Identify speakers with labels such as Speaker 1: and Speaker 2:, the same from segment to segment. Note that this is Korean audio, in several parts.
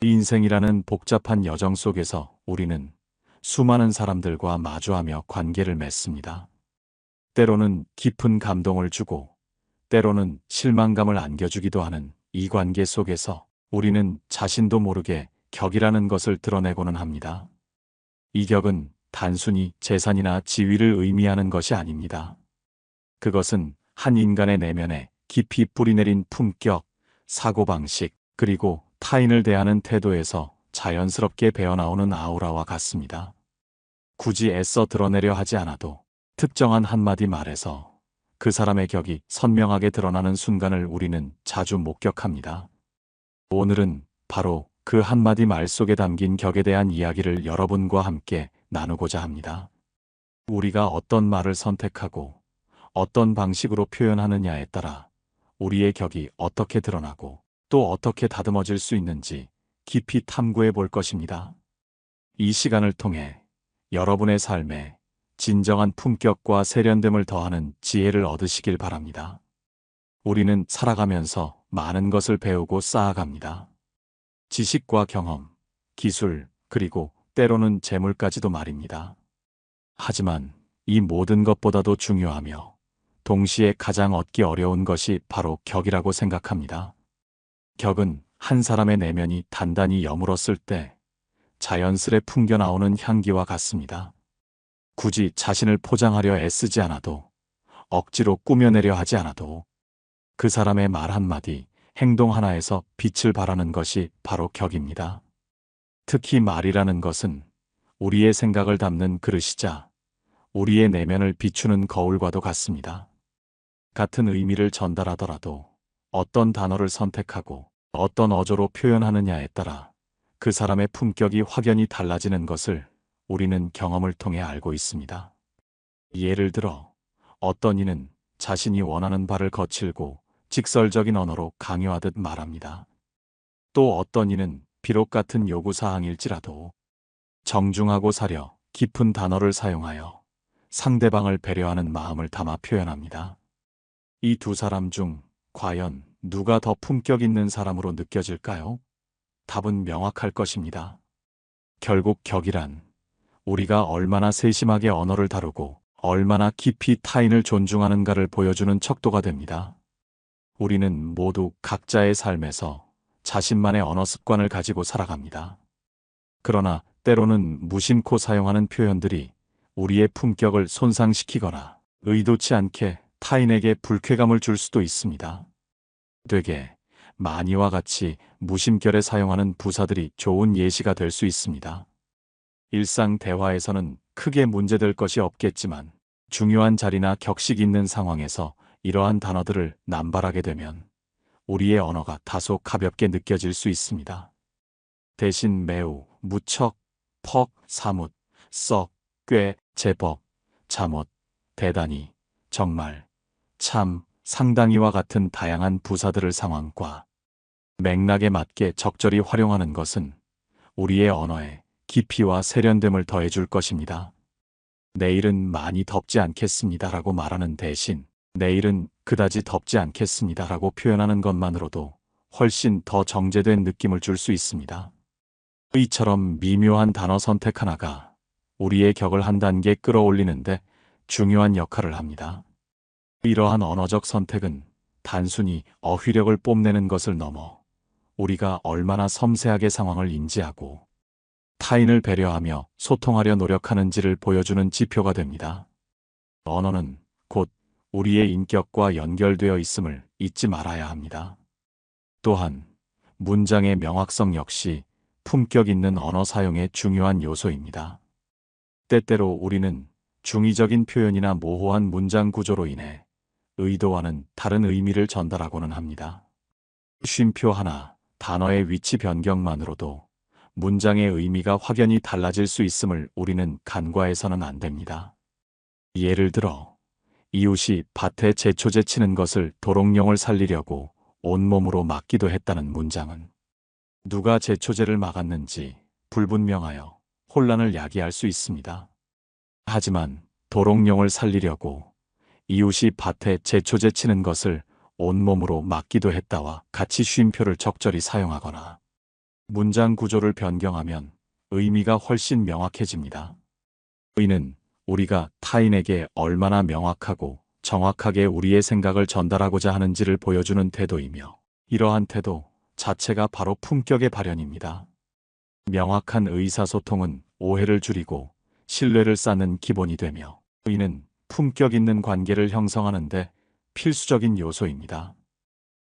Speaker 1: 인생이라는 복잡한 여정 속에서 우리는 수많은 사람들과 마주하며 관계를 맺습니다. 때로는 깊은 감동을 주고, 때로는 실망감을 안겨주기도 하는 이 관계 속에서 우리는 자신도 모르게 격이라는 것을 드러내고는 합니다. 이 격은 단순히 재산이나 지위를 의미하는 것이 아닙니다. 그것은 한 인간의 내면에 깊이 뿌리내린 품격, 사고방식, 그리고 타인을 대하는 태도에서 자연스럽게 배어나오는 아우라와 같습니다. 굳이 애써 드러내려 하지 않아도 특정한 한마디 말에서 그 사람의 격이 선명하게 드러나는 순간을 우리는 자주 목격합니다. 오늘은 바로 그 한마디 말 속에 담긴 격에 대한 이야기를 여러분과 함께 나누고자 합니다. 우리가 어떤 말을 선택하고 어떤 방식으로 표현하느냐에 따라 우리의 격이 어떻게 드러나고 또 어떻게 다듬어질 수 있는지 깊이 탐구해 볼 것입니다. 이 시간을 통해 여러분의 삶에 진정한 품격과 세련됨을 더하는 지혜를 얻으시길 바랍니다. 우리는 살아가면서 많은 것을 배우고 쌓아갑니다. 지식과 경험, 기술, 그리고 때로는 재물까지도 말입니다. 하지만 이 모든 것보다도 중요하며 동시에 가장 얻기 어려운 것이 바로 격이라고 생각합니다. 격은 한 사람의 내면이 단단히 여물었을 때 자연스레 풍겨나오는 향기와 같습니다. 굳이 자신을 포장하려 애쓰지 않아도, 억지로 꾸며내려 하지 않아도 그 사람의 말 한마디, 행동 하나에서 빛을 발하는 것이 바로 격입니다. 특히 말이라는 것은 우리의 생각을 담는 그릇이자 우리의 내면을 비추는 거울과도 같습니다. 같은 의미를 전달하더라도 어떤 단어를 선택하고 어떤 어조로 표현하느냐에 따라 그 사람의 품격이 확연히 달라지는 것을 우리는 경험을 통해 알고 있습니다. 예를 들어 어떤 이는 자신이 원하는 바를 거칠고 직설적인 언어로 강요하듯 말합니다. 또 어떤 이는 비록 같은 요구사항일지라도 정중하고 사려 깊은 단어를 사용하여 상대방을 배려하는 마음을 담아 표현합니다. 이 두 사람 중 과연 누가 더 품격 있는 사람으로 느껴질까요? 답은 명확할 것입니다. 결국 격이란 우리가 얼마나 세심하게 언어를 다루고 얼마나 깊이 타인을 존중하는가를 보여주는 척도가 됩니다. 우리는 모두 각자의 삶에서 자신만의 언어 습관을 가지고 살아갑니다. 그러나 때로는 무심코 사용하는 표현들이 우리의 품격을 손상시키거나 의도치 않게 타인에게 불쾌감을 줄 수도 있습니다. 되게 많이와 같이 무심결에 사용하는 부사들이 좋은 예시가 될 수 있습니다. 일상 대화에서는 크게 문제될 것이 없겠지만 중요한 자리나 격식 있는 상황에서 이러한 단어들을 남발하게 되면 우리의 언어가 다소 가볍게 느껴질 수 있습니다. 대신 매우, 무척, 퍽, 사뭇, 썩, 꽤, 제법, 잠옷, 대단히, 정말, 참, 상당히와 같은 다양한 부사들을 상황과 맥락에 맞게 적절히 활용하는 것은 우리의 언어에 깊이와 세련됨을 더해줄 것입니다. 내일은 많이 덥지 않겠습니다라고 말하는 대신 내일은 그다지 덥지 않겠습니다라고 표현하는 것만으로도 훨씬 더 정제된 느낌을 줄 수 있습니다. 이처럼 미묘한 단어 선택 하나가 우리의 격을 한 단계 끌어올리는데 중요한 역할을 합니다. 이러한 언어적 선택은 단순히 어휘력을 뽐내는 것을 넘어 우리가 얼마나 섬세하게 상황을 인지하고 타인을 배려하며 소통하려 노력하는지를 보여주는 지표가 됩니다. 언어는 곧 우리의 인격과 연결되어 있음을 잊지 말아야 합니다. 또한 문장의 명확성 역시 품격 있는 언어 사용의 중요한 요소입니다. 때때로 우리는 중의적인 표현이나 모호한 문장 구조로 인해 의도와는 다른 의미를 전달하고는 합니다. 쉼표 하나, 단어의 위치 변경만으로도 문장의 의미가 확연히 달라질 수 있음을 우리는 간과해서는 안 됩니다. 예를 들어 이웃이 밭에 제초제 치는 것을 도롱뇽을 살리려고 온몸으로 막기도 했다는 문장은 누가 제초제를 막았는지 불분명하여 혼란을 야기할 수 있습니다. 하지만 도롱뇽을 살리려고 이웃이 밭에 제초제 치는 것을 온몸으로 막기도 했다와 같이 쉼표를 적절히 사용하거나 문장 구조를 변경하면 의미가 훨씬 명확해집니다. 의는 우리가 타인에게 얼마나 명확하고 정확하게 우리의 생각을 전달하고자 하는지를 보여주는 태도이며, 이러한 태도 자체가 바로 품격의 발현입니다. 명확한 의사소통은 오해를 줄이고 신뢰를 쌓는 기본이 되며, 의는 품격 있는 관계를 형성하는 데 필수적인 요소입니다.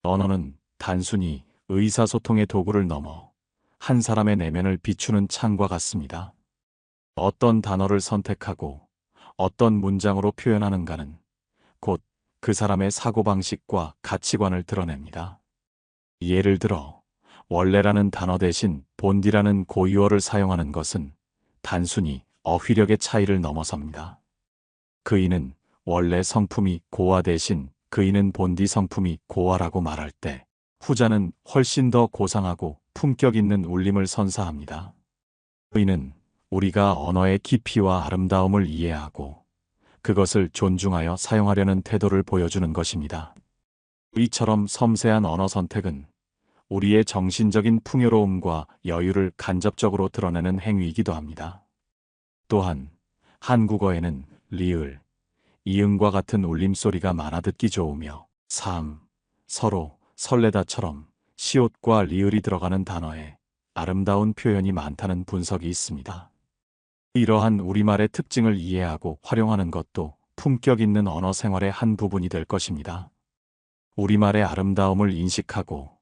Speaker 1: 언어는 단순히 의사소통의 도구를 넘어 한 사람의 내면을 비추는 창과 같습니다. 어떤 단어를 선택하고 어떤 문장으로 표현하는가는 곧 그 사람의 사고방식과 가치관을 드러냅니다. 예를 들어, 원래라는 단어 대신 본디라는 고유어를 사용하는 것은 단순히 어휘력의 차이를 넘어섭니다. 그이는 원래 성품이 고와 대신 그이는 본디 성품이 고와라고 말할 때, 후자는 훨씬 더 고상하고 품격 있는 울림을 선사합니다. 의는 우리가 언어의 깊이와 아름다움을 이해하고 그것을 존중하여 사용하려는 태도를 보여주는 것입니다. 이처럼 섬세한 언어 선택은 우리의 정신적인 풍요로움과 여유를 간접적으로 드러내는 행위이기도 합니다. 또한 한국어에는 리을, 이응과 같은 울림소리가 많아 듣기 좋으며 서로, 설레다처럼 시옷과 리을이 들어가는 단어에 아름다운 표현이 많다는 분석이 있습니다. 이러한 우리말의 특징을 이해하고 활용하는 것도 품격 있는 언어 생활의 한 부분이 될 것입니다. 우리말의 아름다움을 인식하고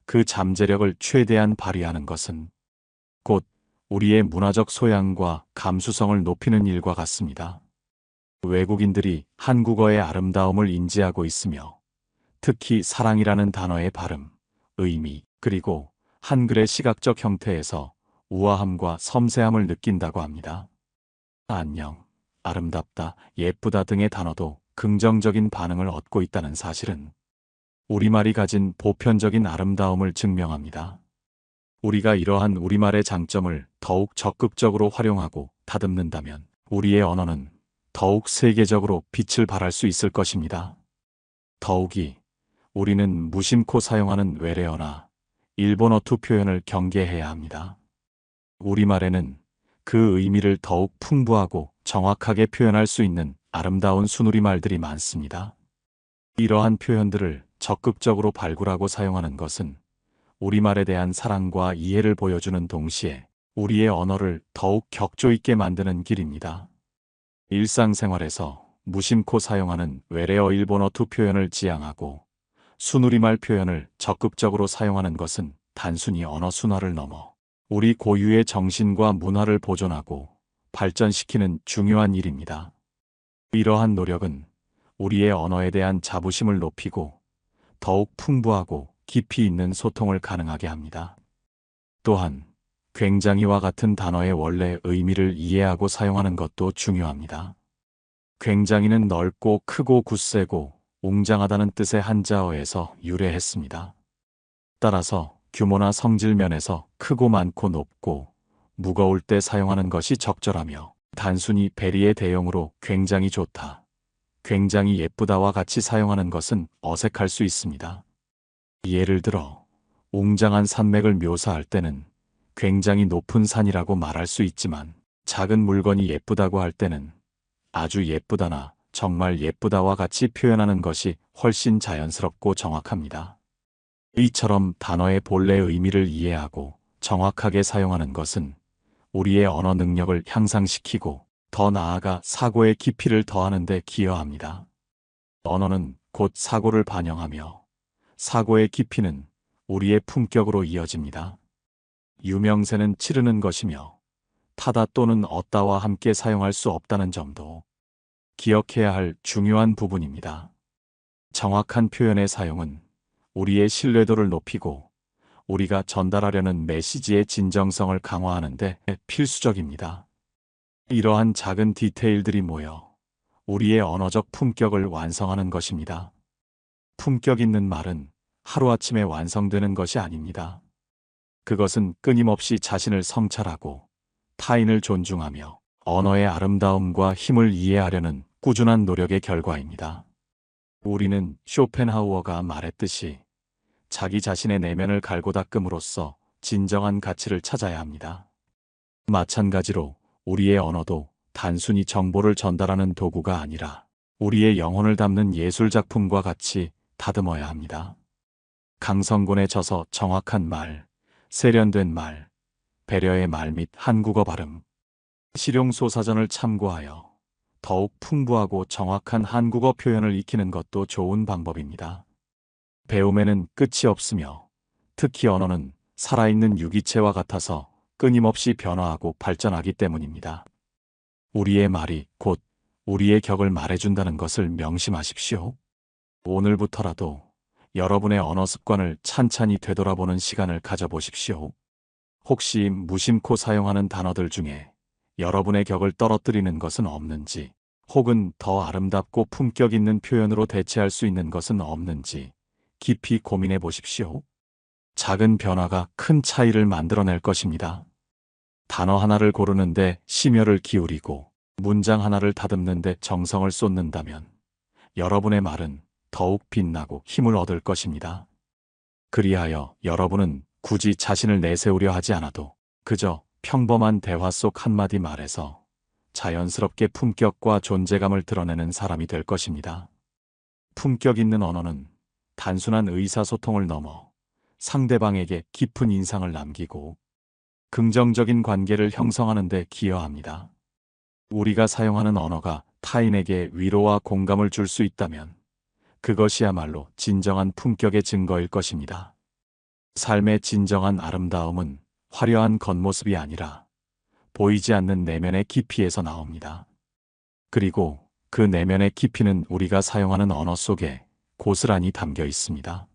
Speaker 1: 그 잠재력을 최대한 발휘하는 것은 곧 우리의 문화적 소양과 감수성을 높이는 일과 같습니다. 외국인들이 한국어의 아름다움을 인지하고 있으며, 특히 사랑이라는 단어의 발음, 의미, 그리고 한글의 시각적 형태에서 우아함과 섬세함을 느낀다고 합니다. 안녕, 아름답다, 예쁘다 등의 단어도 긍정적인 반응을 얻고 있다는 사실은 우리말이 가진 보편적인 아름다움을 증명합니다. 우리가 이러한 우리말의 장점을 더욱 적극적으로 활용하고 다듬는다면 우리의 언어는 더욱 세계적으로 빛을 발할 수 있을 것입니다. 더욱이 우리는 무심코 사용하는 외래어나 일본어투 표현을 경계해야 합니다. 우리말에는 그 의미를 더욱 풍부하고 정확하게 표현할 수 있는 아름다운 순우리말들이 많습니다. 이러한 표현들을 적극적으로 발굴하고 사용하는 것은 우리말에 대한 사랑과 이해를 보여주는 동시에 우리의 언어를 더욱 격조 있게 만드는 길입니다. 일상생활에서 무심코 사용하는 외래어 일본어투 표현을 지양하고 순우리말 표현을 적극적으로 사용하는 것은 단순히 언어 순화를 넘어 우리 고유의 정신과 문화를 보존하고 발전시키는 중요한 일입니다. 이러한 노력은 우리의 언어에 대한 자부심을 높이고 더욱 풍부하고 깊이 있는 소통을 가능하게 합니다. 또한 굉장히와 같은 단어의 원래 의미를 이해하고 사용하는 것도 중요합니다. 굉장히는 넓고 크고 굳세고 웅장하다는 뜻의 한자어에서 유래했습니다. 따라서 규모나 성질 면에서 크고 많고 높고 무거울 때 사용하는 것이 적절하며, 단순히 배리의 대용으로 굉장히 좋다, 굉장히 예쁘다와 같이 사용하는 것은 어색할 수 있습니다. 예를 들어 웅장한 산맥을 묘사할 때는 굉장히 높은 산이라고 말할 수 있지만, 작은 물건이 예쁘다고 할 때는 아주 예쁘다나 정말 예쁘다와 같이 표현하는 것이 훨씬 자연스럽고 정확합니다. 이처럼 단어의 본래 의미를 이해하고 정확하게 사용하는 것은 우리의 언어 능력을 향상시키고 더 나아가 사고의 깊이를 더하는 데 기여합니다. 언어는 곧 사고를 반영하며 사고의 깊이는 우리의 품격으로 이어집니다. 유명세는 치르는 것이며 타다 또는 얻다와 함께 사용할 수 없다는 점도 기억해야 할 중요한 부분입니다. 정확한 표현의 사용은 우리의 신뢰도를 높이고 우리가 전달하려는 메시지의 진정성을 강화하는 데 필수적입니다. 이러한 작은 디테일들이 모여 우리의 언어적 품격을 완성하는 것입니다. 품격 있는 말은 하루아침에 완성되는 것이 아닙니다. 그것은 끊임없이 자신을 성찰하고 타인을 존중하며 언어의 아름다움과 힘을 이해하려는 꾸준한 노력의 결과입니다. 우리는 쇼펜하우어가 말했듯이 자기 자신의 내면을 갈고 닦음으로써 진정한 가치를 찾아야 합니다. 마찬가지로 우리의 언어도 단순히 정보를 전달하는 도구가 아니라 우리의 영혼을 담는 예술작품과 같이 다듬어야 합니다. 강성군의 저서 정확한 말, 세련된 말, 배려의 말 및 한국어 발음, 실용소사전을 참고하여 더욱 풍부하고 정확한 한국어 표현을 익히는 것도 좋은 방법입니다. 배움에는 끝이 없으며 특히 언어는 살아있는 유기체와 같아서 끊임없이 변화하고 발전하기 때문입니다. 우리의 말이 곧 우리의 격을 말해준다는 것을 명심하십시오. 오늘부터라도 여러분의 언어 습관을 찬찬히 되돌아보는 시간을 가져보십시오. 혹시 무심코 사용하는 단어들 중에 여러분의 격을 떨어뜨리는 것은 없는지, 혹은 더 아름답고 품격 있는 표현으로 대체할 수 있는 것은 없는지 깊이 고민해 보십시오. 작은 변화가 큰 차이를 만들어낼 것입니다. 단어 하나를 고르는데 심혈을 기울이고 문장 하나를 다듬는데 정성을 쏟는다면 여러분의 말은 더욱 빛나고 힘을 얻을 것입니다. 그리하여 여러분은 굳이 자신을 내세우려 하지 않아도 그저 평범한 대화 속 한마디 말에서 자연스럽게 품격과 존재감을 드러내는 사람이 될 것입니다. 품격 있는 언어는 단순한 의사소통을 넘어 상대방에게 깊은 인상을 남기고 긍정적인 관계를 형성하는 데 기여합니다. 우리가 사용하는 언어가 타인에게 위로와 공감을 줄 수 있다면 그것이야말로 진정한 품격의 증거일 것입니다. 삶의 진정한 아름다움은 화려한 겉모습이 아니라 보이지 않는 내면의 깊이에서 나옵니다. 그리고 그 내면의 깊이는 우리가 사용하는 언어 속에 고스란히 담겨 있습니다.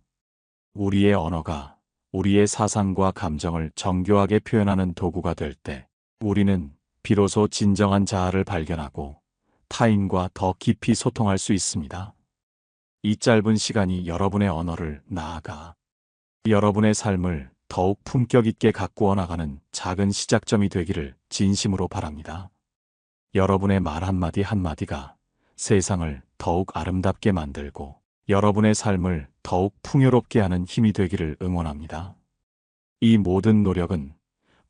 Speaker 1: 우리의 언어가 우리의 사상과 감정을 정교하게 표현하는 도구가 될 때 우리는 비로소 진정한 자아를 발견하고 타인과 더 깊이 소통할 수 있습니다. 이 짧은 시간이 여러분의 언어를 나아가 여러분의 삶을 더욱 품격 있게 가꾸어 나가는 작은 시작점이 되기를 진심으로 바랍니다. 여러분의 말 한마디 한마디가 세상을 더욱 아름답게 만들고 여러분의 삶을 더욱 풍요롭게 하는 힘이 되기를 응원합니다. 이 모든 노력은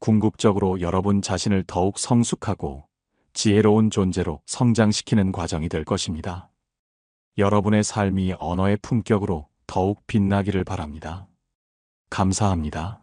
Speaker 1: 궁극적으로 여러분 자신을 더욱 성숙하고 지혜로운 존재로 성장시키는 과정이 될 것입니다. 여러분의 삶이 언어의 품격으로 더욱 빛나기를 바랍니다. 감사합니다.